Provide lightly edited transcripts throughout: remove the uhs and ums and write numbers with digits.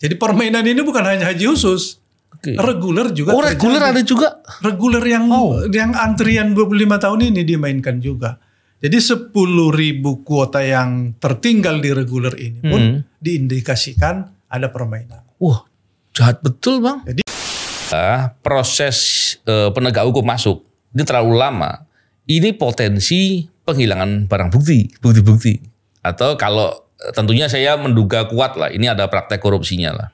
Jadi permainan ini bukan hanya haji khusus. Reguler juga. Oh, reguler ada juga. Reguler yang antrian 25 tahun ini dimainkan juga. Jadi 10.000 kuota yang tertinggal di reguler ini pun diindikasikan ada permainan. Wah, jahat betul Bang. Jadi proses penegak hukum masuk ini terlalu lama. Ini potensi penghilangan barang bukti. Atau kalau tentunya saya menduga kuat lah, ini ada praktek korupsinya lah.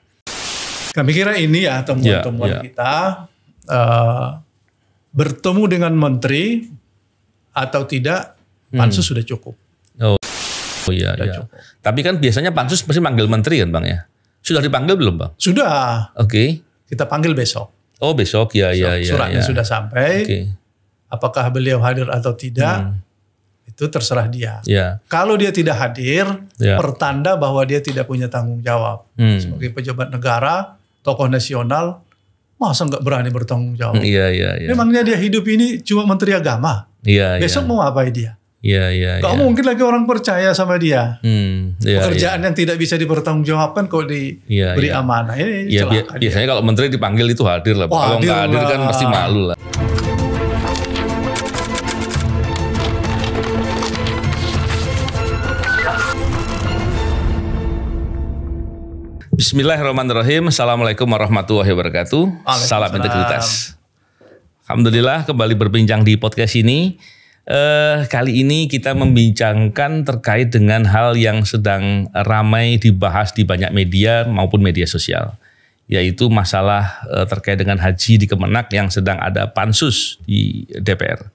Kami kira ini ya temuan-temuan kita bertemu dengan menteri atau tidak. Pansus sudah cukup. Oh iya. Cukup. Tapi kan biasanya pansus pasti manggil menteri kan Bang ya? Sudah dipanggil belum Bang? Sudah. Oke. Kita panggil besok. Oh besok ya. Suratnya sudah sampai. Okay. Apakah beliau hadir atau tidak? Itu terserah dia. Ya. Kalau dia tidak hadir, pertanda bahwa dia tidak punya tanggung jawab. Sebagai pejabat negara, tokoh nasional, masa nggak berani bertanggung jawab? Iya. Memangnya dia hidup ini cuma menteri agama? Iya. Besok mau ngapain dia? Iya. Gak mungkin lagi orang percaya sama dia. Pekerjaan yang tidak bisa dipertanggungjawabkan kok diberi amanah. Ini celaka. Biasanya kalau menteri dipanggil itu hadir lah. Kalau nggak hadir kan pasti malu lah. Bismillahirrahmanirrahim. Assalamualaikum warahmatullahi wabarakatuh. Salam integritas. Alhamdulillah kembali berbincang di podcast ini. Kali ini kita membincangkan terkait dengan hal yang sedang ramai dibahas di banyak media maupun media sosial, yaitu masalah terkait dengan haji di Kemenak yang sedang ada pansus di DPR.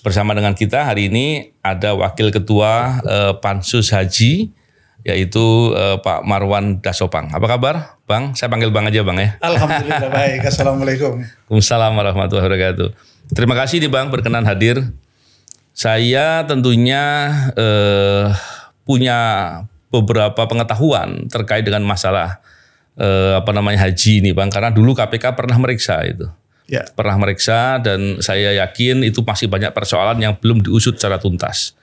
Bersama dengan kita hari ini ada Wakil Ketua Pansus Haji, yaitu Pak Marwan Dasopang. Apa kabar Bang? Saya panggil Bang aja Bang ya. Alhamdulillah baik. Assalamualaikum. Waalaikumsalam warahmatullahi wabarakatuh. Terima kasih nih Bang berkenan hadir. Saya tentunya punya beberapa pengetahuan terkait dengan masalah haji ini Bang, karena dulu KPK pernah meriksa itu. Ya. Pernah meriksa dan saya yakin itu masih banyak persoalan yang belum diusut secara tuntas.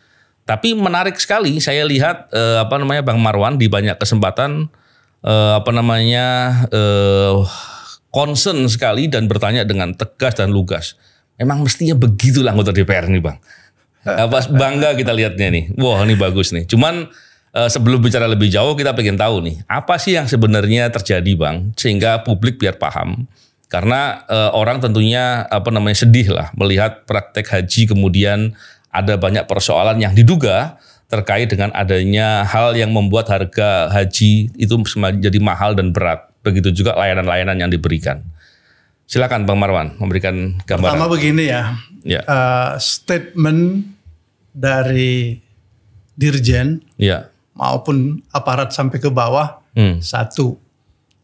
Tapi menarik sekali saya lihat Bang Marwan di banyak kesempatan concern sekali dan bertanya dengan tegas dan lugas. Memang mestinya begitulah anggota DPR nih Bang. Bangga kita lihatnya nih. Wah ini bagus nih. Cuman sebelum bicara lebih jauh kita pengen tahu nih. Apa sih yang sebenarnya terjadi Bang? Sehingga publik biar paham. Karena orang tentunya sedih lah melihat praktek haji kemudian ada banyak persoalan yang diduga terkait dengan adanya hal yang membuat harga haji itu menjadi mahal dan berat. Begitu juga layanan-layanan yang diberikan. Silakan Bang Marwan memberikan gambaran. Pertama begini ya. Statement dari Dirjen maupun aparat sampai ke bawah. Satu,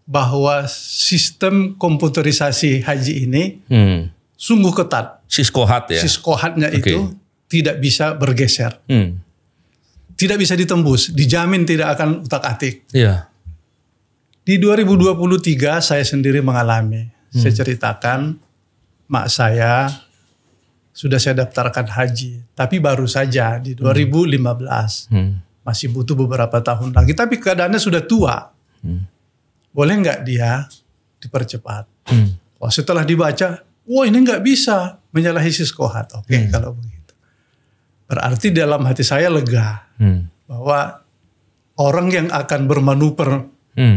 bahwa sistem komputerisasi haji ini sungguh ketat. Siskohat ya? Siskohatnya itu tidak bisa bergeser. Tidak bisa ditembus. Dijamin tidak akan utak-atik. Di 2023 saya sendiri mengalami. Saya ceritakan, mak saya sudah saya daftarkan haji, tapi baru saja di 2015. Masih butuh beberapa tahun lagi, tapi keadaannya sudah tua. Boleh nggak dia dipercepat? Setelah dibaca, ini nggak bisa menyalahi siskohat. Kalau begitu. Berarti dalam hati saya lega bahwa orang yang akan bermanuver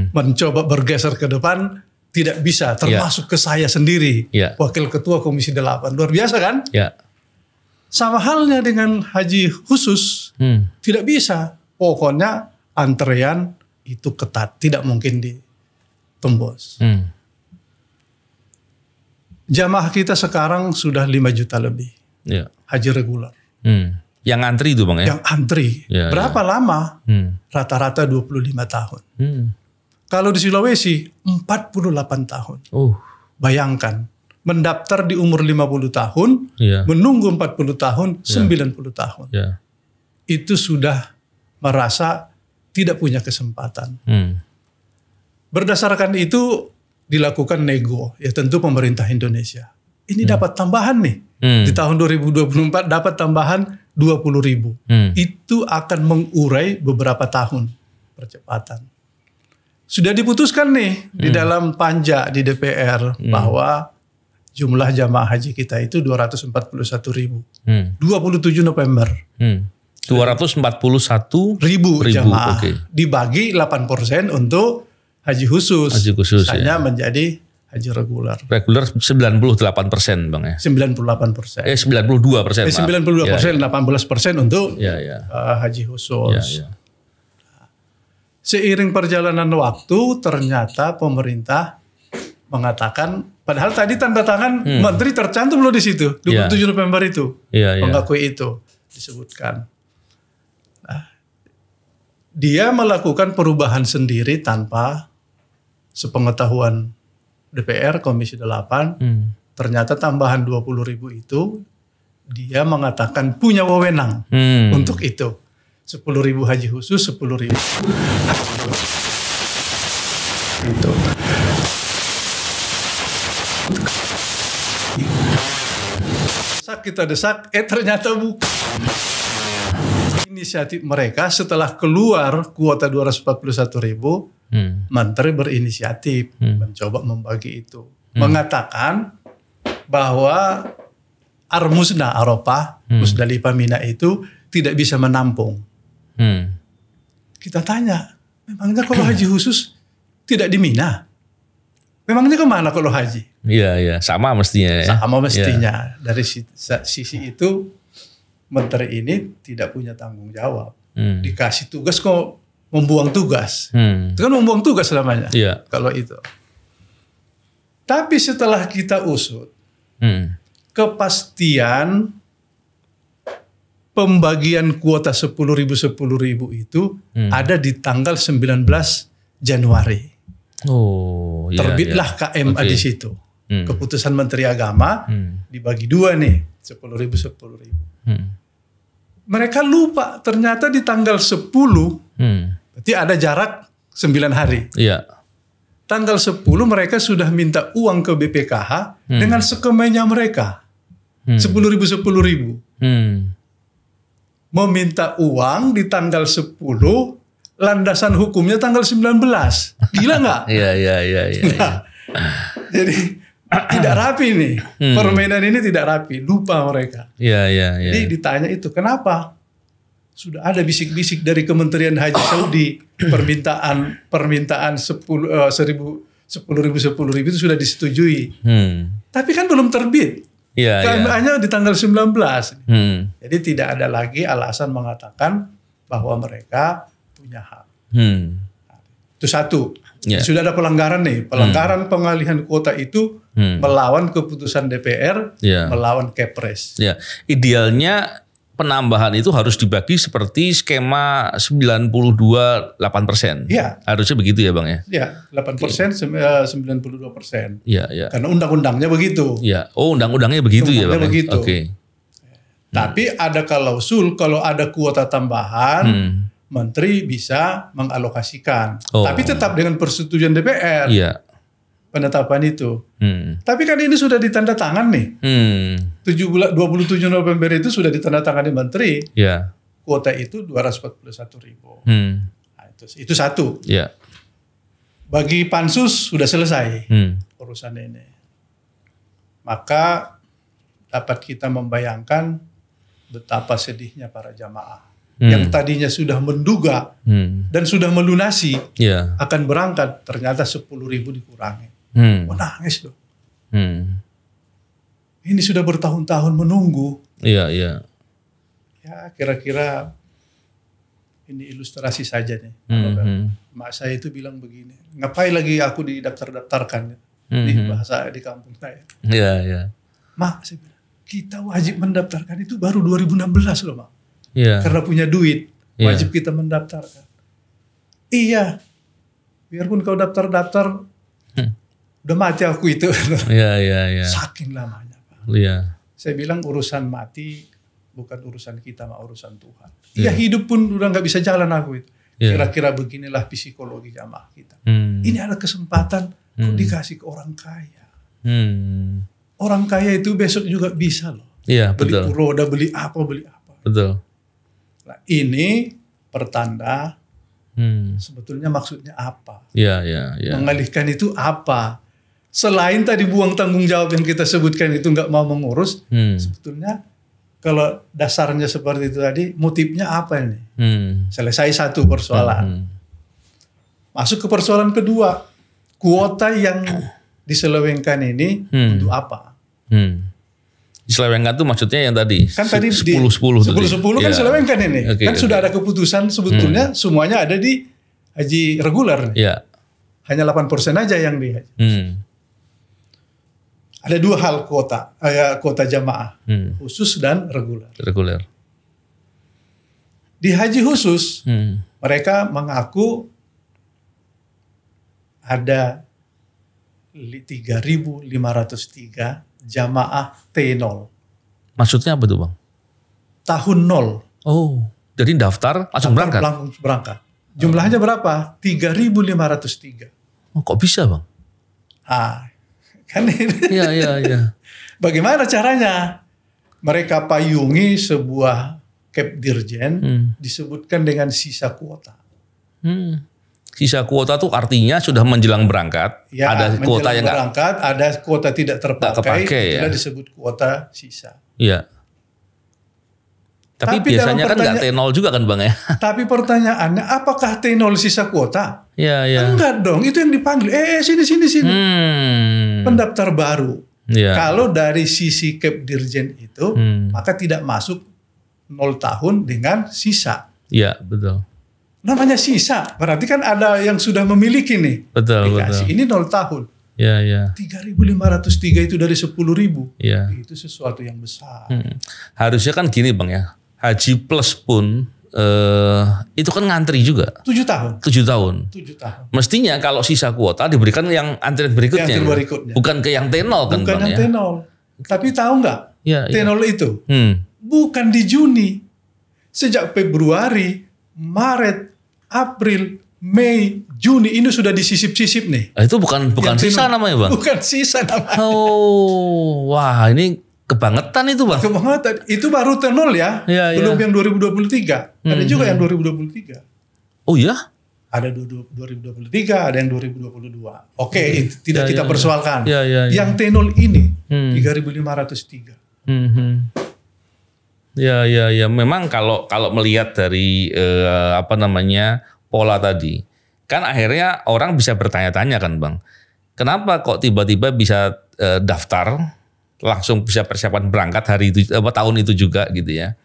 mencoba bergeser ke depan tidak bisa, termasuk ke saya sendiri, Wakil Ketua Komisi 8. Luar biasa kan? Sama halnya dengan haji khusus, tidak bisa. Pokoknya antrean itu ketat, tidak mungkin ditembus. Jamaah kita sekarang sudah 5 juta lebih, haji reguler. Yang antri itu Bang ya? Yang antri. Berapa lama? Rata-rata 25 tahun. Kalau di Sulawesi 48 tahun. Bayangkan, mendaftar di umur 50 tahun, menunggu 40 tahun, 90 tahun. Itu sudah merasa tidak punya kesempatan. Berdasarkan itu dilakukan nego, ya tentu pemerintah Indonesia. Ini dapat tambahan nih. Di tahun 2024 dapat tambahan 20.000. Itu akan mengurai beberapa tahun percepatan. Sudah diputuskan nih di dalam panja di DPR bahwa jumlah jamaah haji kita itu 241.000. 27 November. 241.000 jamaah. Dibagi 8% untuk haji khusus. Sisanya menjadi haji reguler. Reguler 98% Bang ya. 98%. 92%. 92%, 18% untuk haji khusus. Seiring perjalanan waktu ternyata pemerintah mengatakan, padahal tadi tanda tangan menteri tercantum loh di situ 27 November itu mengakui itu disebutkan. Nah, dia melakukan perubahan sendiri tanpa sepengetahuan DPR Komisi 8. Ternyata tambahan 20.000 itu dia mengatakan punya wewenang untuk itu. 10.000 haji khusus, 10.000 itu. Kita desak, ternyata bukan. Inisiatif mereka setelah keluar kuota 241.000, menteri berinisiatif mencoba membagi itu. Mengatakan bahwa Armusna Arafah, Musdalifah Mina itu tidak bisa menampung. Kita tanya, memangnya kalau haji khusus tidak di Mina? Memangnya kemana kalau haji? Iya, sama mestinya. Sama mestinya. Dari sisi itu, menteri ini tidak punya tanggung jawab. Dikasih tugas kok membuang tugas. Itu kan membuang tugas namanya. Kalau itu. Tapi setelah kita usut, kepastian pembagian kuota 10.000 itu ada di tanggal 19 Januari. Terbitlah KMA di situ. Keputusan Menteri Agama dibagi dua nih, 10.000. Mereka lupa ternyata di tanggal 10, berarti ada jarak 9 hari. Tanggal 10 mereka sudah minta uang ke BPKH dengan skemanya mereka. 10.000. Meminta uang di tanggal 10, landasan hukumnya tanggal 19. Gila nggak? Iya. Jadi tidak rapi nih. Permainan ini tidak rapi. Lupa mereka. Jadi ditanya itu, kenapa? Sudah ada bisik-bisik dari Kementerian Haji Saudi. Permintaan 10.000 itu sudah disetujui. Tapi kan belum terbit. KMA-nya di tanggal 19. Jadi tidak ada lagi alasan mengatakan bahwa mereka punya hak. Itu satu. Sudah ada pelanggaran nih. Pelanggaran pengalihan kuota itu melawan keputusan DPR, melawan Kepres. Idealnya penambahan itu harus dibagi seperti skema 92-8%. Harusnya begitu ya Bang ya? 8%, 92%. Karena undang-undangnya begitu. Undang-undangnya begitu ya Bang? Begitu. Tapi ada klausul kalau ada kuota tambahan, menteri bisa mengalokasikan. Tapi tetap dengan persetujuan DPR. Penetapan itu. Tapi kan ini sudah ditanda tangan nih. 27 November itu sudah ditanda tangan di menteri. Kuota itu 241.000. Nah, itu satu. Bagi pansus sudah selesai urusan ini. Maka dapat kita membayangkan betapa sedihnya para jamaah. Yang tadinya sudah menduga dan sudah melunasi akan berangkat, ternyata 10.000 dikurangi. Nangis loh. Ini sudah bertahun-tahun menunggu. Ya kira-kira ini ilustrasi saja nih. Mak saya itu bilang begini, ngapain lagi aku didaftar-daftarkan di bahasa di kampung saya. Mak, saya bilang, kita wajib mendaftarkan itu baru 2016 loh Mak. Karena punya duit, wajib kita mendaftarkan. Iya, biarpun kau daftar-daftar, udah mati aku itu. Saking lamanya Pak. Saya bilang urusan mati bukan urusan kita, urusan Tuhan. Iya, hidup pun udah nggak bisa jalan aku itu. Kira-kira beginilah psikologi jamaah kita. Ini ada kesempatan kok dikasih ke orang kaya. Orang kaya itu besok juga bisa loh. Beli roda, beli apa. Betul. Nah, ini pertanda Sebetulnya maksudnya apa? Ya. Mengalihkan itu apa? Selain tadi buang tanggung jawab yang kita sebutkan itu nggak mau mengurus, sebetulnya kalau dasarnya seperti itu tadi, motifnya apa ini? Selesai satu persoalan. Masuk ke persoalan kedua, kuota yang diselewengkan ini untuk apa? Diselewengkan itu maksudnya yang tadi kan tadi 10-10 kan selewengkan ini. Kan sudah ada keputusan sebetulnya semuanya ada di haji reguler. Hanya 8% aja yang di haji. Ada dua hal kuota jamaah, khusus dan reguler. Di haji khusus mereka mengaku ada 3.503 jamaah T0. Maksudnya apa tuh Bang? Tahun 0. Oh, jadi daftar langsung berangkat. Jumlahnya berapa? 3.503. Oh, kok bisa Bang? Kan ini. Iya. Bagaimana caranya? Mereka payungi sebuah Kep Dirjen disebutkan dengan sisa kuota. Sisa kuota tuh artinya sudah menjelang berangkat, ada kuota yang berangkat, ada kuota tidak terpakai, itulah disebut kuota sisa. Iya. Tapi biasanya kan nggak T0 juga kan Bang ya? Tapi pertanyaannya, apakah T0 sisa kuota? Iya. Enggak dong, itu yang dipanggil. Sini. Pendaftar baru. Kalau dari sisi Kep Dirjen itu, maka tidak masuk 0 tahun dengan sisa. Iya, betul. Namanya sisa, berarti kan ada yang sudah memiliki nih. Betul. Ini 0 tahun. Iya. 3.503 itu dari 10.000. Iya. Itu sesuatu yang besar. Harusnya kan gini Bang ya, Haji Plus pun itu kan ngantri juga. 7 tahun. 7 tahun. Mestinya kalau sisa kuota diberikan yang antrian berikutnya. Bukan ke yang T0 kan Bukan Bang yang T0. Tapi tahu nggak? T0 itu bukan di Juni. Sejak Februari, Maret, April, Mei, Juni ini sudah disisip-sisip nih. Itu bukan sisa namanya Bang? Bukan sisa namanya. Oh, wah ini kebangetan itu Bang. Kebangetan. Itu baru T0 ya. Belum yang 2023. Ada juga yang 2023. Oh iya? Ada 2023, ada yang 2022. Oke, tidak kita persoalkan. Yang T0 ini 3.503. Ya. Memang kalau melihat dari pola tadi, kan akhirnya orang bisa bertanya-tanya kan Bang, kenapa kok tiba-tiba bisa daftar langsung bisa persiapan berangkat hari itu tahun itu juga gitu ya?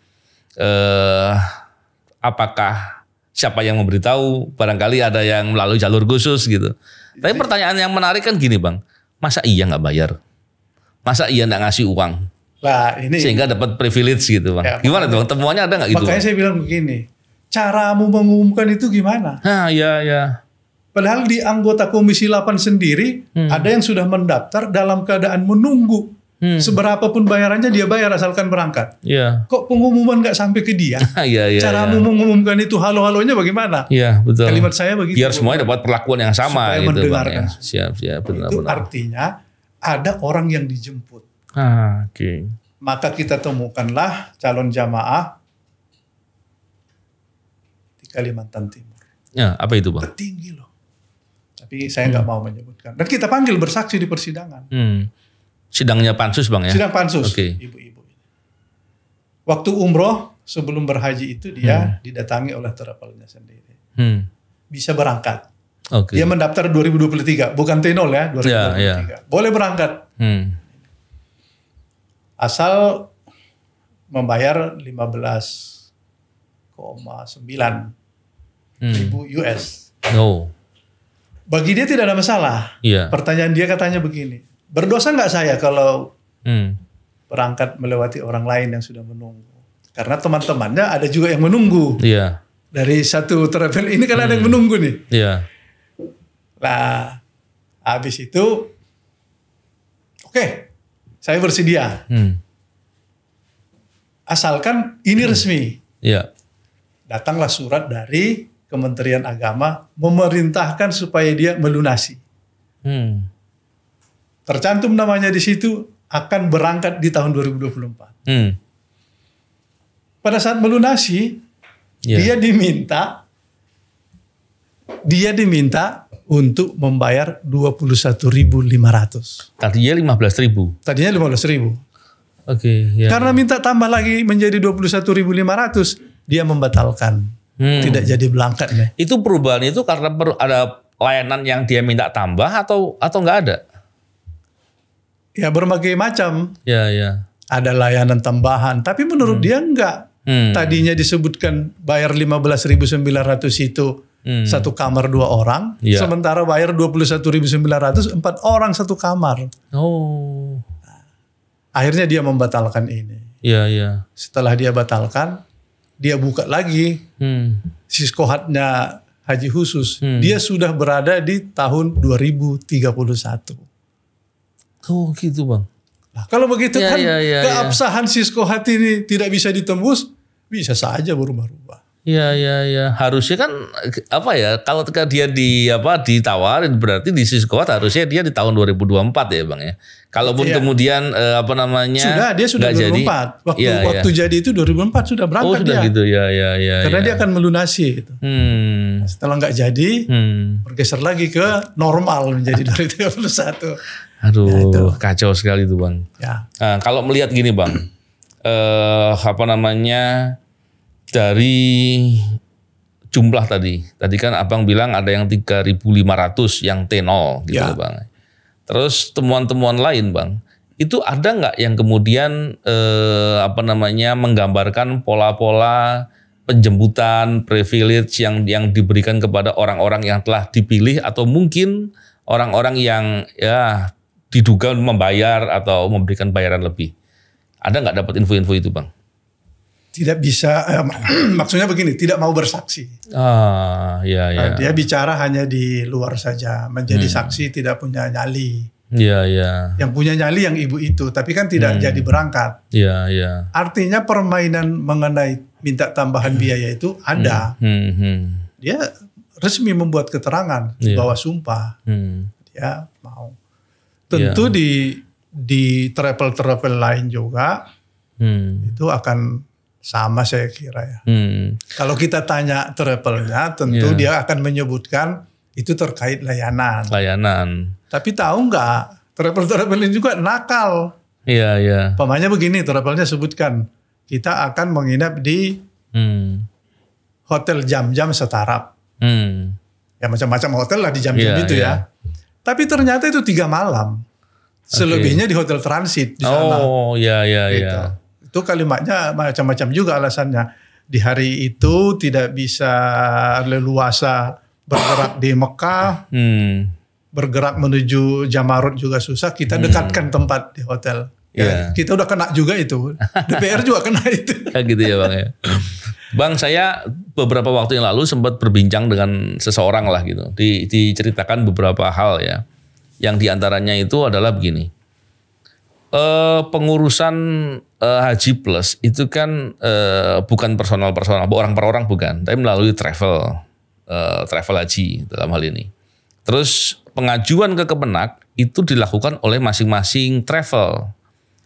Apakah siapa yang memberitahu? Barangkali ada yang melalui jalur khusus gitu. Tapi pertanyaan yang menarik kan gini Bang, masa iya nggak bayar? Masa iya nggak ngasih uang? Lah ini sehingga dapat privilege gitu Bang. Gimana tuh Bang? Temuannya ada nggak gitu? Makanya saya bilang begini, caramu mengumumkan itu gimana? Iya. Padahal di anggota Komisi 8 sendiri ada yang sudah mendaftar dalam keadaan menunggu. Seberapapun bayarannya dia bayar asalkan berangkat. Iya. Kok pengumuman nggak sampai ke dia? Iya. Caramu mengumumkan itu halo-halonya bagaimana? Iya betul. Kalimat saya begitu. Biar semuanya dapat perlakuan yang sama supaya gitu Bang. Ya. Siap benar. Itu artinya ada orang yang dijemput. Oke. Maka kita temukanlah calon jamaah di Kalimantan Timur. Ya, apa itu Bang? Tertinggi loh. Tapi saya nggak mau menyebutkan. Dan kita panggil bersaksi di persidangan. Sidangnya pansus Bang ya? Sidang pansus. Okay. Ibu-ibu. Waktu umroh sebelum berhaji itu dia didatangi oleh travelnya sendiri. Bisa berangkat. Okay. Dia mendaftar 2023, bukan T0 ya, 2023. Yeah. Boleh berangkat. Asal membayar 15,9 ribu US. Bagi dia tidak ada masalah. Pertanyaan dia katanya begini, berdosa nggak saya kalau berangkat melewati orang lain yang sudah menunggu? Karena teman-temannya ada juga yang menunggu. Dari satu travel ini kan ada yang menunggu nih. Nah, habis itu, oke, saya bersedia. Asalkan ini resmi. Datanglah surat dari Kementerian Agama memerintahkan supaya dia melunasi. Tercantum namanya di situ, akan berangkat di tahun 2024. Pada saat melunasi, dia diminta Dia diminta untuk membayar 21.500. Tadinya 15.000. Tadinya 15.000. Oke. Ya. Karena minta tambah lagi menjadi 21.500, dia membatalkan. Tidak jadi berangkat nih. Itu perubahan itu karena ada layanan yang dia minta tambah atau nggak ada? Ya berbagai macam. Ya, ya. Ada layanan tambahan, tapi menurut dia enggak. Tadinya disebutkan bayar 15.900 itu satu kamar 2 orang, sementara bayar 21.900 4 orang satu kamar. Oh. Akhirnya dia membatalkan ini. Iya, iya. Setelah dia batalkan, dia buka lagi siskohatnya haji khusus. Dia sudah berada di tahun 2031. Oh gitu Bang. Nah, kalau begitu keabsahan siskohat ini tidak bisa ditembus, bisa saja berubah-ubah. Iya, iya, iya. Harusnya kan apa ya? Kalau ketika dia ditawarin berarti di siskohat harusnya dia di tahun 2024 ya Bang ya. Kalaupun kemudian dia sudah 2024. Waktu jadi itu 2004 sudah berangkat sudah dia. Gitu ya. Karena dia akan melunasi itu. Setelah nggak jadi, bergeser lagi ke normal menjadi 2031. Aduh, kacau sekali itu Bang. Ya. Nah, kalau melihat gini Bang, dari jumlah tadi kan Abang bilang ada yang 3.500 yang T0 gitu Bang. Terus temuan-temuan lain Bang, itu ada nggak yang kemudian menggambarkan pola-pola penjemputan privilege yang diberikan kepada orang-orang yang telah dipilih atau mungkin orang-orang yang diduga membayar atau memberikan bayaran lebih? Ada nggak dapat info-info itu Bang? Tidak bisa, maksudnya begini, tidak mau bersaksi. Iya. Dia bicara hanya di luar saja, menjadi saksi, tidak punya nyali. Iya. Yang punya nyali yang ibu itu, tapi kan tidak jadi berangkat. Iya. Artinya permainan mengenai minta tambahan biaya itu ada. Dia resmi membuat keterangan, bawa sumpah. Dia mau. Tentu di travel lain juga itu akan sama saya kira ya. Kalau kita tanya travelnya, tentu dia akan menyebutkan itu terkait layanan. Tapi tahu nggak, travel ini juga nakal. Iya. Pamannya begini, travelnya sebutkan kita akan menginap di hotel jam-jam setaraf. Ya macam-macam hotel lah di jam-jam itu ya. Tapi ternyata itu 3 malam. Selebihnya di hotel transit di sana. Oh iya. Gitu. Itu kalimatnya macam-macam juga alasannya. Di hari itu tidak bisa leluasa bergerak di Mekah, bergerak menuju Jamarut juga susah. Kita dekatkan tempat di hotel. Kita udah kena juga itu. DPR juga kena itu. Gitu ya Bang ya. Bang, saya beberapa waktu yang lalu sempat berbincang dengan seseorang lah gitu. Diceritakan beberapa hal ya. Yang diantaranya itu adalah begini. Pengurusan Haji Plus itu kan bukan personal orang per orang bukan, tapi melalui travel haji dalam hal ini. Terus pengajuan ke Kemenak itu dilakukan oleh masing-masing travel.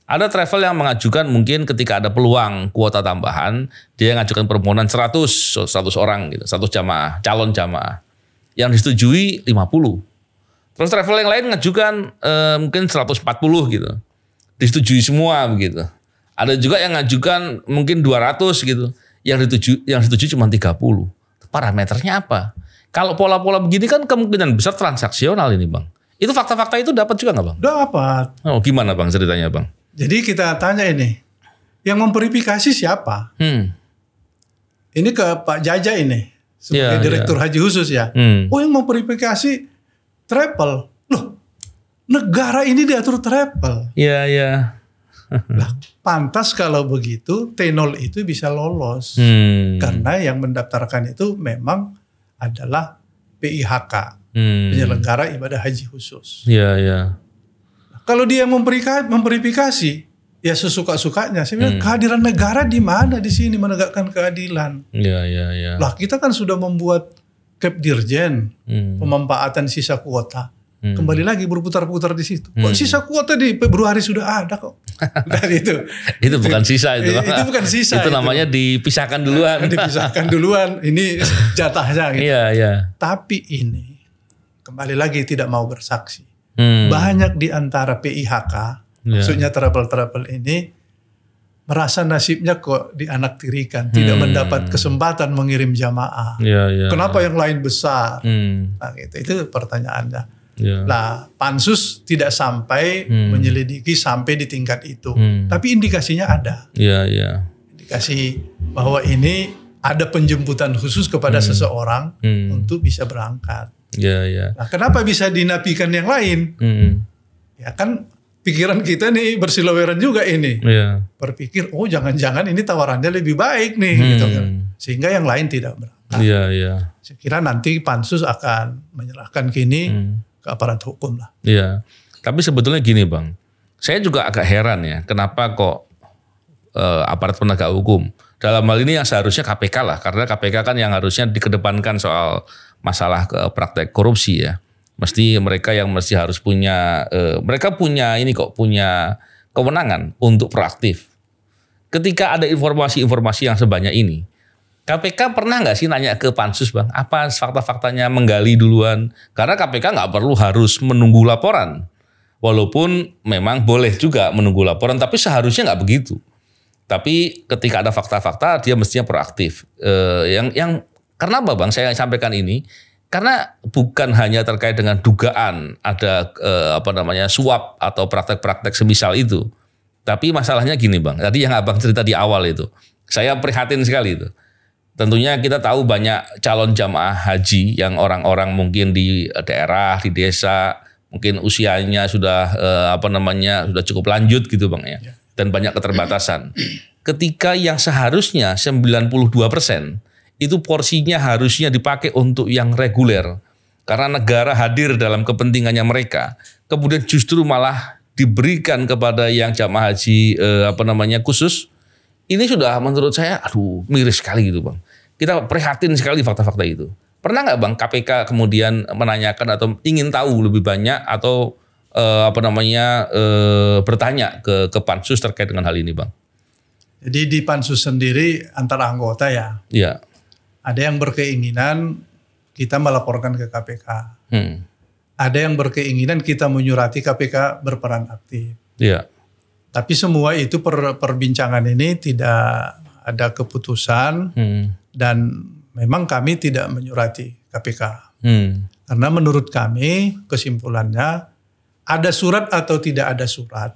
Ada travel yang mengajukan mungkin ketika ada peluang kuota tambahan, dia mengajukan permohonan 100 orang gitu, 100 jamaah, calon jamaah. Yang disetujui 50. Terus travel yang lain mengajukan mungkin 140 gitu. Disetujui semua begitu. Ada juga yang ngajukan mungkin 200 gitu. Yang disetujui cuma 30. Parameternya apa? Kalau pola-pola begini kan kemungkinan besar transaksional ini Bang. Itu fakta-fakta itu dapat juga nggak Bang? Dapat. Oh gimana Bang ceritanya Bang? Jadi kita tanya ini. Yang memverifikasi siapa? Ini ke Pak Jaja ini. Sebagai Direktur Haji Khusus ya. Oh yang memverifikasi travel. Loh. Negara ini diatur travel. Iya. Lah, pantas kalau begitu T0 itu bisa lolos. Karena yang mendaftarkan itu memang adalah PIHK, penyelenggara ibadah haji khusus. Iya. Kalau dia memverifikasi, ya sesuka-sukanya. Saya bilang kehadiran negara di mana di sini menegakkan keadilan. Iya. Lah kita kan sudah membuat Kepdirjen, pemanfaatan sisa kuota. Kembali lagi berputar-putar di situ. Kok sisa kuota di Februari sudah ada kok. Dan itu bukan sisa itu. Itu bukan sisa. Itu namanya dipisahkan duluan. Dipisahkan duluan. Ini jatahnya gitu. Iya. Tapi ini kembali lagi tidak mau bersaksi. Banyak di antara PIHK, maksudnya travel ini merasa nasibnya kok dianaktirikan, tidak mendapat kesempatan mengirim jamaah. Kenapa yang lain besar? Nah, itu pertanyaannya. Nah, pansus tidak sampai menyelidiki sampai di tingkat itu, tapi indikasinya ada. Indikasi bahwa ini ada penjemputan khusus kepada seseorang untuk bisa berangkat. Nah, kenapa bisa dinafikan yang lain? Ya kan pikiran kita nih bersilaweran juga ini. Berpikir, oh jangan-jangan ini tawarannya lebih baik nih, gitu kan. Sehingga yang lain tidak berangkat. Saya kira nanti pansus akan menyerahkan kini ke aparat hukum lah. Tapi sebetulnya gini Bang, saya juga agak heran ya, kenapa kok aparat penegak hukum, dalam hal ini yang seharusnya KPK lah, karena KPK kan yang harusnya dikedepankan soal masalah praktek korupsi ya. Mesti mereka yang harus punya, mereka punya kewenangan untuk proaktif. Ketika ada informasi-informasi yang sebanyak ini, KPK pernah nggak sih nanya ke pansus Bang, apa fakta-faktanya, menggali duluan? Karena KPK nggak perlu harus menunggu laporan, walaupun memang boleh juga menunggu laporan, tapi seharusnya nggak begitu. Tapi ketika ada fakta-fakta, dia mestinya proaktif. Karena apa Bang? Saya sampaikan ini. Karena bukan hanya terkait dengan dugaan ada suap atau praktek-praktek semisal itu. Tapi masalahnya gini Bang, tadi yang Abang cerita di awal itu, saya prihatin sekali itu. Tentunya kita tahu banyak calon jamaah haji yang orang-orang mungkin di daerah, di desa, mungkin usianya sudah sudah cukup lanjut gitu Bang ya. Dan banyak keterbatasan. Ketika yang seharusnya 92% itu porsinya harusnya dipakai untuk yang reguler. Karena negara hadir dalam kepentingannya mereka. Kemudian justru malah diberikan kepada yang jamaah haji khusus. Ini sudah menurut saya miris sekali gitu Bang. Kita prihatin sekali fakta-fakta itu. Pernah nggak Bang KPK kemudian menanyakan atau ingin tahu lebih banyak atau bertanya ke pansus terkait dengan hal ini Bang? Jadi di pansus sendiri antara anggota ya. Ada yang berkeinginan kita melaporkan ke KPK. Ada yang berkeinginan kita menyurati KPK berperan aktif. Tapi semua itu perbincangan ini tidak ada keputusan dan memang kami tidak menyurati KPK. Karena menurut kami kesimpulannya ada surat atau tidak ada surat,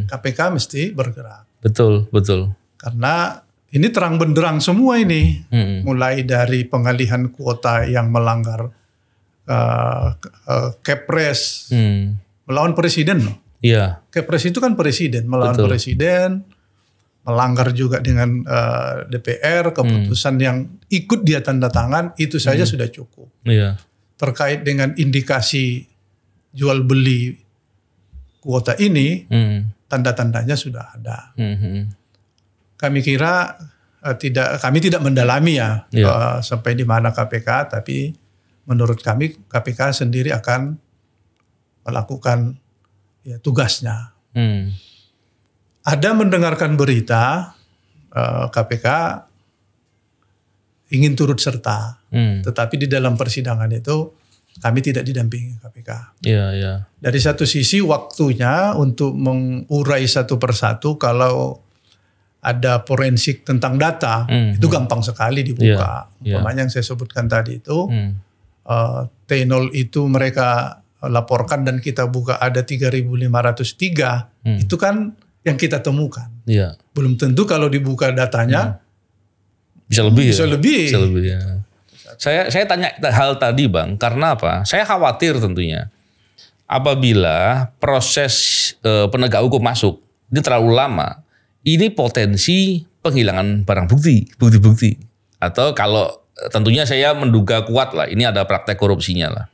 KPK mesti bergerak. Betul. Karena ini terang benderang semua ini, mulai dari pengalihan kuota yang melanggar Kepres, melawan presiden loh. Kepres itu kan presiden, melawan presiden, melanggar juga dengan DPR, keputusan yang ikut dia tanda tangan, itu saja sudah cukup. Terkait dengan indikasi jual beli kuota ini, tanda-tandanya sudah ada. Kami kira kami tidak mendalami sampai di mana KPK, tapi menurut kami KPK sendiri akan melakukan tugasnya. Ada mendengarkan berita KPK ingin turut serta, tetapi di dalam persidangan itu kami tidak didampingi KPK. Dari satu sisi waktunya untuk mengurai satu persatu, kalau ada forensik tentang data, itu gampang sekali dibuka. Umpamanya yang saya sebutkan tadi itu, T0 itu mereka laporkan dan kita buka ada 3.503, itu kan yang kita temukan. Belum tentu kalau dibuka datanya bisa lebih. Saya tanya hal tadi Bang, karena apa? Saya khawatir tentunya apabila proses penegak hukum masuk ini terlalu lama, ini potensi penghilangan barang bukti. Atau kalau tentunya saya menduga kuat lah, ini ada praktek korupsinya lah.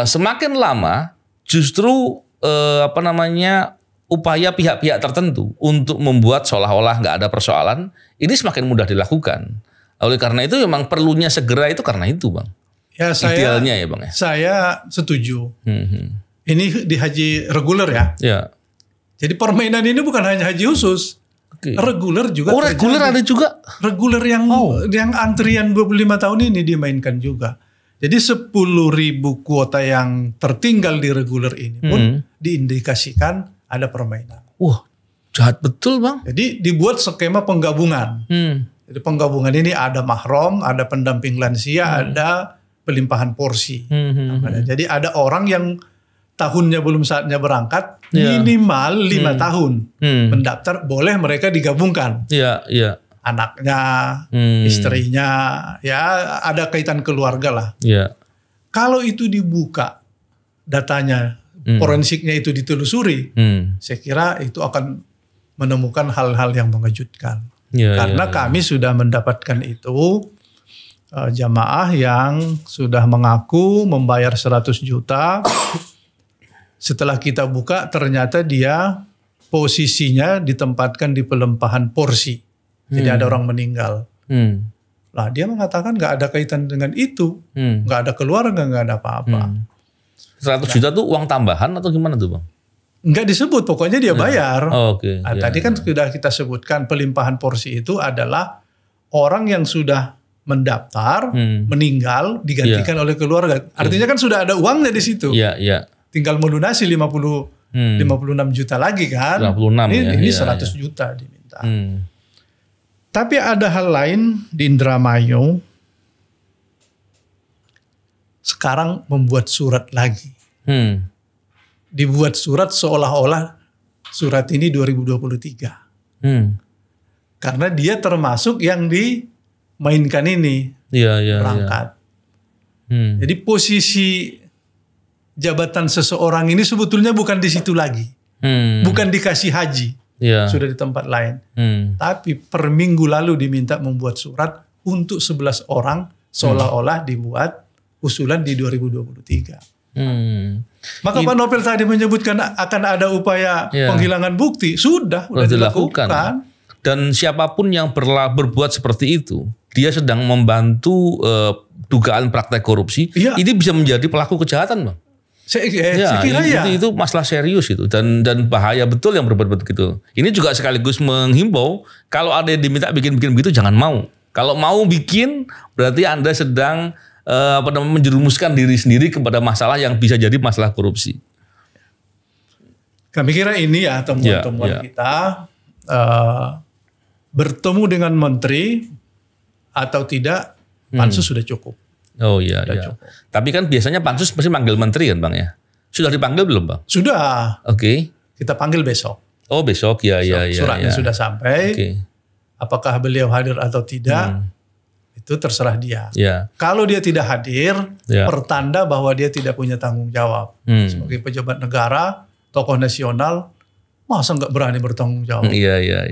Semakin lama justru upaya pihak-pihak tertentu untuk membuat seolah-olah nggak ada persoalan, ini semakin mudah dilakukan. Oleh karena itu memang perlunya segera itu karena itu Bang. Ya, idealnya ya Bang ya. Saya setuju. Ini di haji reguler ya. Ya. Jadi permainan ini bukan hanya haji khusus. Reguler juga. Oh, reguler ada juga. Reguler yang antrian 25 tahun ini dimainkan juga. Jadi 10.000 kuota yang tertinggal di reguler ini pun diindikasikan ada permainan. Wah, jahat betul Bang. Jadi dibuat skema penggabungan. Jadi penggabungan ini ada mahram, ada pendamping lansia, ada pelimpahan porsi. Jadi ada orang yang tahunnya belum saatnya berangkat, minimal 5 tahun mendaftar, boleh mereka digabungkan. Anaknya, istrinya, ya ada kaitan keluarga lah. Kalau itu dibuka datanya, forensiknya itu ditelusuri, saya kira itu akan menemukan hal-hal yang mengejutkan. Karena kami sudah mendapatkan itu, jamaah yang sudah mengaku membayar 100 juta. Setelah kita buka ternyata dia posisinya ditempatkan di pelimpahan porsi. Jadi ada orang meninggal. Lah dia mengatakan nggak ada kaitan dengan itu. Nggak ada keluarga, nggak ada apa-apa. 100 juta tuh uang tambahan atau gimana tuh Bang? Nggak disebut, pokoknya dia bayar. Tadi kan sudah kita sebutkan pelimpahan porsi itu adalah orang yang sudah mendaftar, meninggal, digantikan oleh keluarga. Artinya kan sudah ada uangnya di situ. Tinggal melunasi 56 juta lagi kan. 56 ini 100 juta diminta. Tapi ada hal lain di Indramayu. Sekarang membuat surat lagi. Dibuat surat seolah-olah surat ini 2023. Karena dia termasuk yang dimainkan ini. Berangkat. Jadi posisi jabatan seseorang ini sebetulnya bukan di situ lagi. Bukan dikasih haji. Sudah di tempat lain. Tapi per minggu lalu diminta membuat surat untuk 11 orang seolah-olah dibuat usulan di 2023. Maka Pak Nopel tadi menyebutkan akan ada upaya penghilangan bukti. Sudah dilakukan. Dan siapapun yang berbuat seperti itu, dia sedang membantu dugaan praktek korupsi. Ini bisa menjadi pelaku kejahatan Bang. Saya kira itu masalah serius itu dan bahaya betul yang berbuat begitu. Ini juga sekaligus menghimbau kalau ada yang diminta bikin begitu jangan mau. Kalau mau bikin berarti Anda sedang menjerumuskan diri sendiri kepada masalah yang bisa jadi masalah korupsi. Kami kira ini ya temuan-temuan kita bertemu dengan menteri atau tidak pansus sudah cukup. Oh iya. Tapi kan biasanya pansus pasti manggil menteri kan Bang ya? Sudah dipanggil belum Bang? Sudah. Oke. Kita panggil besok. Oh besok ya. Suratnya sudah sampai. Apakah beliau hadir atau tidak? Itu terserah dia. Kalau dia tidak hadir, pertanda bahwa dia tidak punya tanggung jawab. Sebagai pejabat negara, tokoh nasional, masa nggak berani bertanggung jawab?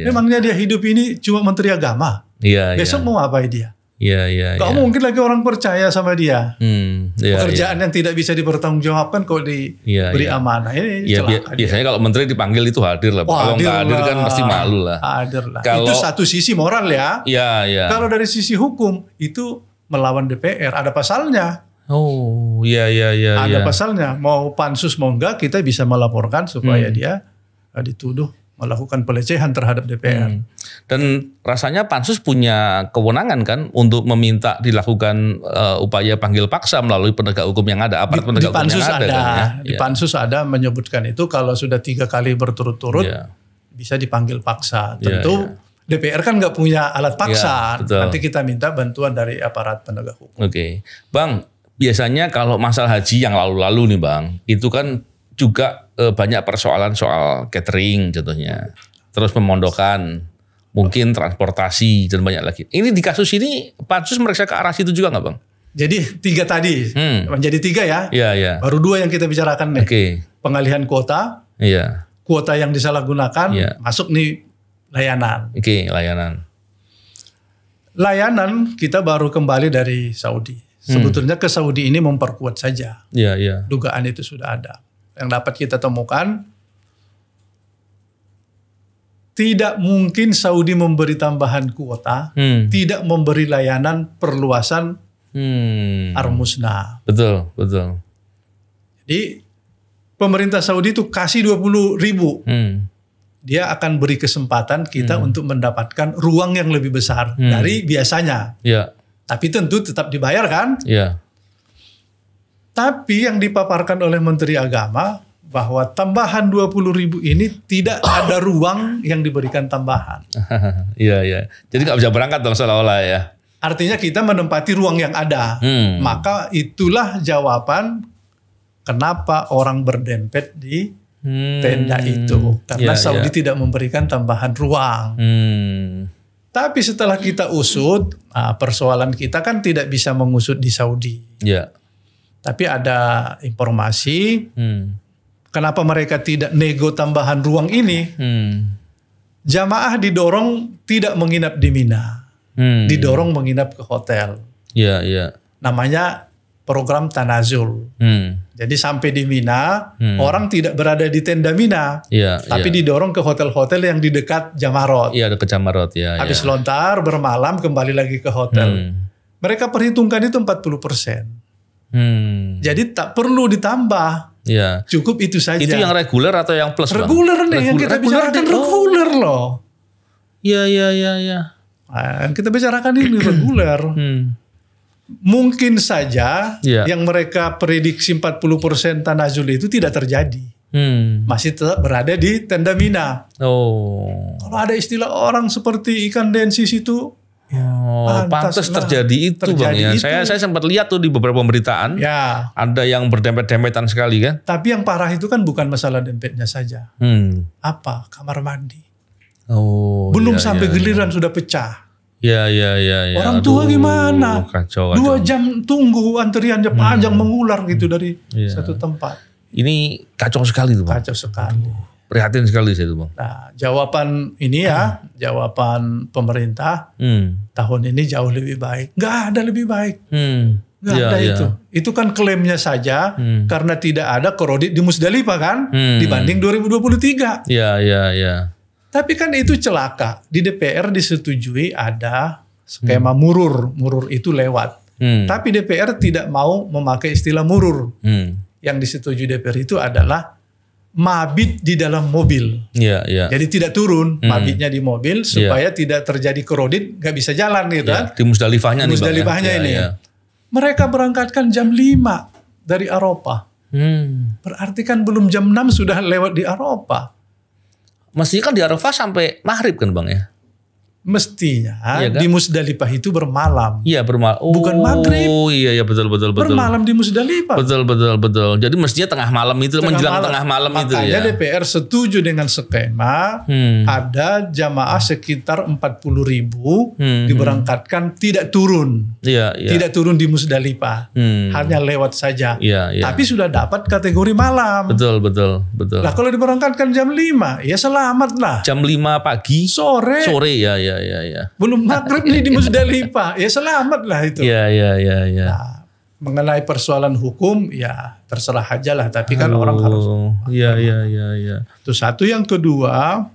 Memangnya dia hidup ini cuma menteri agama? Besok mau ngapain dia? Gak mungkin lagi orang percaya sama dia. Pekerjaan yang tidak bisa dipertanggungjawabkan kok diberi amanah. Ini biasanya kalau menteri dipanggil itu hadir lah. Kalau nggak hadir kan pasti malu lah. Hadir lah. Itu satu sisi moral ya. Kalau dari sisi hukum itu melawan DPR ada pasalnya. Ada pasalnya. Mau pansus mau enggak kita bisa melaporkan supaya dia dituduh melakukan pelecehan terhadap DPR. Dan rasanya pansus punya kewenangan kan untuk meminta dilakukan upaya panggil paksa melalui penegak hukum yang ada, aparat penegak hukum yang ada. Di pansus ada menyebutkan itu kalau sudah 3 kali berturut-turut bisa dipanggil paksa. Tentu DPR kan nggak punya alat paksa. Nanti kita minta bantuan dari aparat penegak hukum. Bang, biasanya kalau masalah haji yang lalu-lalu nih Bang, itu kan juga banyak persoalan soal catering contohnya. Terus pemondokan, mungkin transportasi dan banyak lagi. Ini di kasus ini pansus meriksa ke arah situ juga nggak Bang? Jadi 3 tadi, menjadi 3 ya. Baru 2 yang kita bicarakan nih. Pengalihan kuota, kuota yang disalahgunakan, masuk nih layanan. Layanan. Layanan kita baru kembali dari Saudi. Sebetulnya ke Saudi ini memperkuat saja. Dugaan itu sudah ada. Yang dapat kita temukan, tidak mungkin Saudi memberi tambahan kuota, tidak memberi layanan perluasan Ar-Musna. Betul, betul. Jadi pemerintah Saudi itu kasih 20.000. Dia akan beri kesempatan kita untuk mendapatkan ruang yang lebih besar dari biasanya. Ya. Tapi tentu tetap dibayar kan? Ya. Tapi yang dipaparkan oleh Menteri Agama bahwa tambahan 20.000 ini tidak ada ruang yang diberikan tambahan. Iya, iya. Jadi nggak bisa berangkat dong seolah-olah ya. Artinya kita menempati ruang yang ada. Maka itulah jawaban kenapa orang berdempet di tenda itu. Karena Saudi tidak memberikan tambahan ruang. Tapi setelah kita usut, persoalan kita kan tidak bisa mengusut di Saudi. Ya. Tapi ada informasi, kenapa mereka tidak nego tambahan ruang ini. Jamaah didorong tidak menginap di Mina. Didorong menginap ke hotel. Iya, iya. Namanya program Tanazul. Jadi sampai di Mina, orang tidak berada di tenda Mina, tapi didorong ke hotel-hotel yang di dekat Jamarot. Iya, dekat Jamarot. Ya, habis lontar, bermalam, kembali lagi ke hotel. Mereka perhitungkan itu 40%. Jadi tak perlu ditambah. Ya. Cukup itu saja. Itu yang reguler atau yang plus? Reguler nih, yang kita bicarakan reguler loh. Iya, iya, iya, iya. Nah, yang kita bicarakan ini reguler. Mungkin saja yang mereka prediksi 40% tanazul itu tidak terjadi. Masih tetap berada di tenda Mina. Kalau ada istilah orang seperti ikan densis itu, pantas terjadi itu bang ya. Saya sempat lihat tuh di beberapa pemberitaan. Ada yang berdempet-dempetan sekali kan. Tapi yang parah itu kan bukan masalah dempetnya saja. Apa? Kamar mandi. Belum sampai giliran sudah pecah. Ya. Orang tua gimana? Kacau. 2 jam tunggu antriannya panjang mengular gitu dari satu tempat. Ini kacau sekali tuh bang. Kacau sekali. Prihatin sekali saya tuh bang. Nah, jawaban ini jawaban pemerintah tahun ini jauh lebih baik. Nggak ada lebih baik. Nggak ada itu. Itu kan klaimnya saja karena tidak ada korodit di Musdalifah kan dibanding 2023. Iya. Tapi kan itu celaka. Di DPR disetujui ada skema murur. Murur itu lewat. Tapi DPR tidak mau memakai istilah murur. Yang disetujui DPR itu adalah mabit di dalam mobil. Jadi tidak turun mabitnya di mobil supaya tidak terjadi korodit, nggak bisa jalan gitu kan. Di Musdalifahnya nih bang. Ini. Mereka berangkatkan jam 5 dari Arafah. Berarti kan belum jam 6 sudah lewat di Arafah. Mestinya kan di Arafah sampai maghrib kan bang ya? Mestinya di Musdalifah itu bermalam. Iya bermalam. Bukan maghrib. Oh iya betul. Bermalam di Musdalifah. Betul. Jadi mestinya tengah malam itu menjelang tengah malam itu ya. Makanya DPR setuju dengan skema ada jamaah sekitar 40.000 diberangkatkan tidak turun. Tidak turun di Musdalifah. Hanya lewat saja. Tapi sudah dapat kategori malam. Betul. Lah kalau diberangkatkan jam 5 ya selamat lah. Jam 5 pagi. Sore ya. Belum maghrib nih di Musdalifah. Ya selamat lah itu. Iya. Nah, mengenai persoalan hukum ya terserah aja lah. Tapi kan orang harus. Iya. Itu satu. Yang kedua,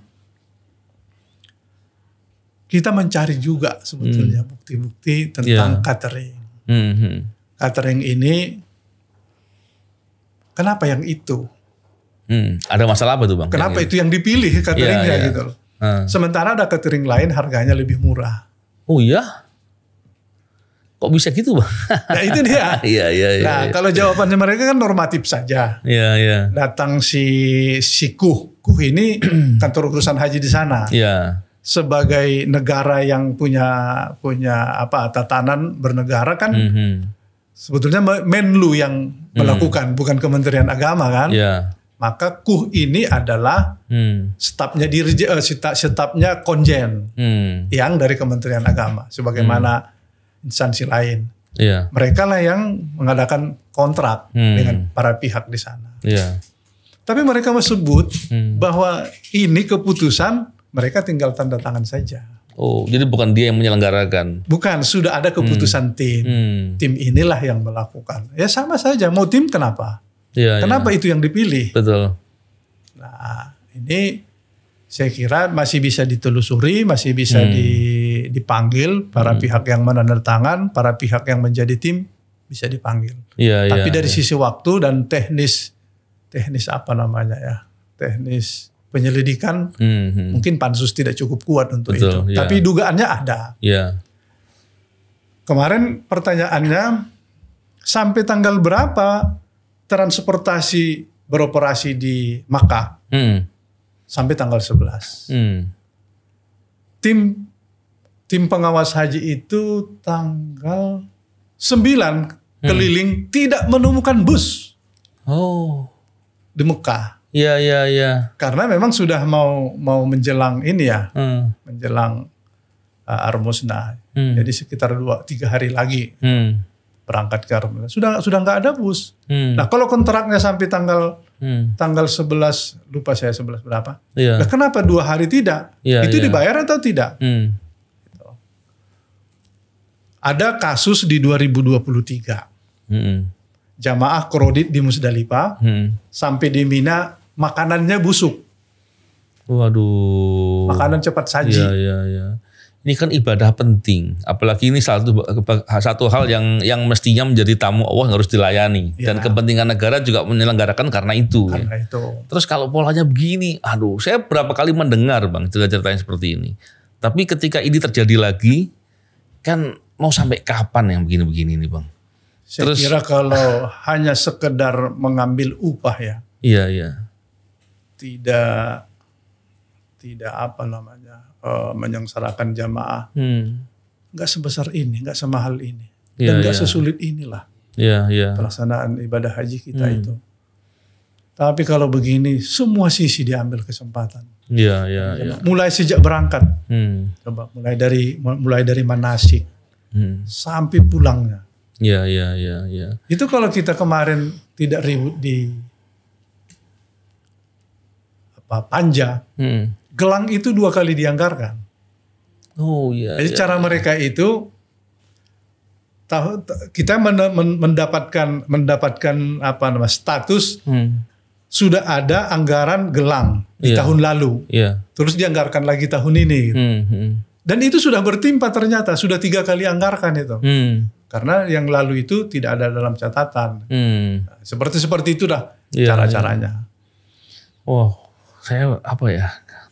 kita mencari juga sebetulnya bukti-bukti tentang catering. Catering ini, kenapa yang itu? Ada masalah apa tuh bang? Kenapa itu yang dipilih cateringnya gitu loh. Sementara ada catering lain harganya lebih murah. Oh iya? Kok bisa gitu bang? Nah itu dia. Iya. Kalau jawabannya mereka kan normatif saja. Iya. Datang si Kuh ini kantor urusan haji di sana. Iya. Sebagai negara yang punya tatanan bernegara kan, sebetulnya Menlu yang melakukan, bukan Kementerian Agama kan. Iya. Maka Kuh ini adalah stafnya stafnya konjen yang dari Kementerian Agama, sebagaimana instansi lain. Mereka lah yang mengadakan kontrak dengan para pihak di sana. Tapi mereka sebut bahwa ini keputusan mereka tinggal tanda tangan saja. Oh, jadi bukan dia yang menyelenggarakan? Bukan, sudah ada keputusan tim. Tim inilah yang melakukan. Ya sama saja, mau tim kenapa? Kenapa itu yang dipilih? Betul. Nah, ini saya kira masih bisa ditelusuri, masih bisa dipanggil, para pihak yang menandatangan, para pihak yang menjadi tim bisa dipanggil. Tapi dari sisi waktu dan teknis apa namanya ya, teknis penyelidikan, mungkin pansus tidak cukup kuat untuk itu. Tapi dugaannya ada. Kemarin pertanyaannya, sampai tanggal berapa transportasi beroperasi di Makkah? Sampai tanggal 11. Tim pengawas haji itu tanggal 9 keliling tidak menemukan bus. Di Mekah. Iya. Karena memang sudah mau menjelang ini ya, menjelang Armusna. Jadi sekitar 2-3 hari lagi berangkat ke Armusna. Sudah nggak ada bus. Nah kalau kontraknya sampai tanggal 11, lupa saya 11 berapa. Nah kenapa 2 hari tidak? Itu dibayar atau tidak? Gitu. Ada kasus di 2023. Jamaah krodit di Musdalifah sampai di Mina makanannya busuk. Waduh. Makanan cepat saji. Iya. Ini kan ibadah penting, apalagi ini satu hal yang mestinya menjadi tamu Allah yang harus dilayani, dan kepentingan negara juga menyelenggarakan karena itu. Terus kalau polanya begini, saya berapa kali mendengar Bang cerita-cerita yang seperti ini. Tapi ketika ini terjadi lagi, kan mau sampai kapan yang begini-begini ini Bang? Saya kira kalau hanya sekedar mengambil upah ya. Iya. Tidak apa namanya, menyengsarakan jamaah. Nggak sebesar ini, nggak semahal ini. Dan nggak sesulit inilah. Pelaksanaan ibadah haji kita itu. Tapi kalau begini, semua sisi diambil kesempatan. Iya. Mulai sejak berangkat. Coba mulai dari manasik sampai pulangnya. Iya. Itu kalau kita kemarin tidak ribut di Panja, gelang itu 2 kali dianggarkan. Jadi cara mereka itu kita mendapatkan status sudah ada anggaran gelang di tahun lalu, terus dianggarkan lagi tahun ini. Gitu. Dan itu sudah bertimpa ternyata, sudah 3 kali anggarkan itu. Karena yang lalu itu tidak ada dalam catatan. Seperti itu dah cara-caranya. Saya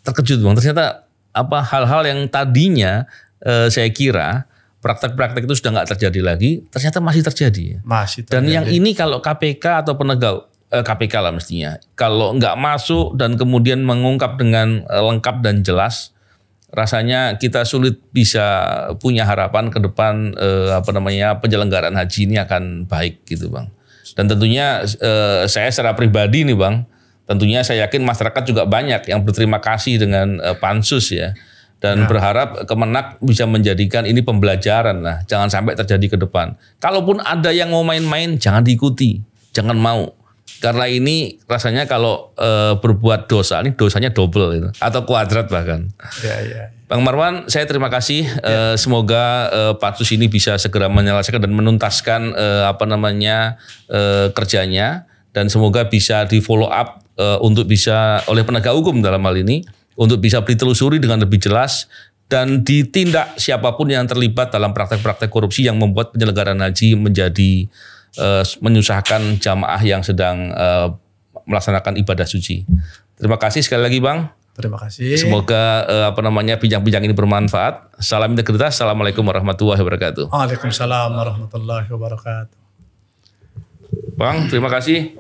terkejut Bang. Ternyata hal-hal yang tadinya saya kira praktek-praktek itu sudah nggak terjadi lagi, ternyata masih terjadi. Dan yang ini kalau KPK atau penegak KPK lah mestinya, kalau nggak masuk dan kemudian mengungkap dengan lengkap dan jelas, rasanya kita sulit bisa punya harapan ke depan penyelenggaraan haji ini akan baik gitu Bang. Dan tentunya saya secara pribadi nih Bang, tentunya saya yakin masyarakat juga banyak yang berterima kasih dengan pansus ya. Dan berharap Kemenak bisa menjadikan ini pembelajaran lah. Jangan sampai terjadi ke depan. Kalaupun ada yang mau main-main, jangan diikuti. Jangan mau. Karena ini rasanya kalau berbuat dosa, ini dosanya double gitu. Atau kuadrat bahkan. Bang Marwan, saya terima kasih. Semoga pansus ini bisa segera menyelesaikan dan menuntaskan kerjanya. Dan semoga bisa di follow up untuk bisa oleh penegak hukum dalam hal ini, untuk bisa ditelusuri dengan lebih jelas dan ditindak siapapun yang terlibat dalam praktek-praktek korupsi yang membuat penyelenggaraan haji menjadi menyusahkan jamaah yang sedang melaksanakan ibadah suci. Terima kasih sekali lagi Bang. Terima kasih. Semoga bincang-bincang ini bermanfaat. Salam integritas. Assalamualaikum warahmatullahi wabarakatuh. Waalaikumsalam warahmatullahi wabarakatuh. Bang, terima kasih.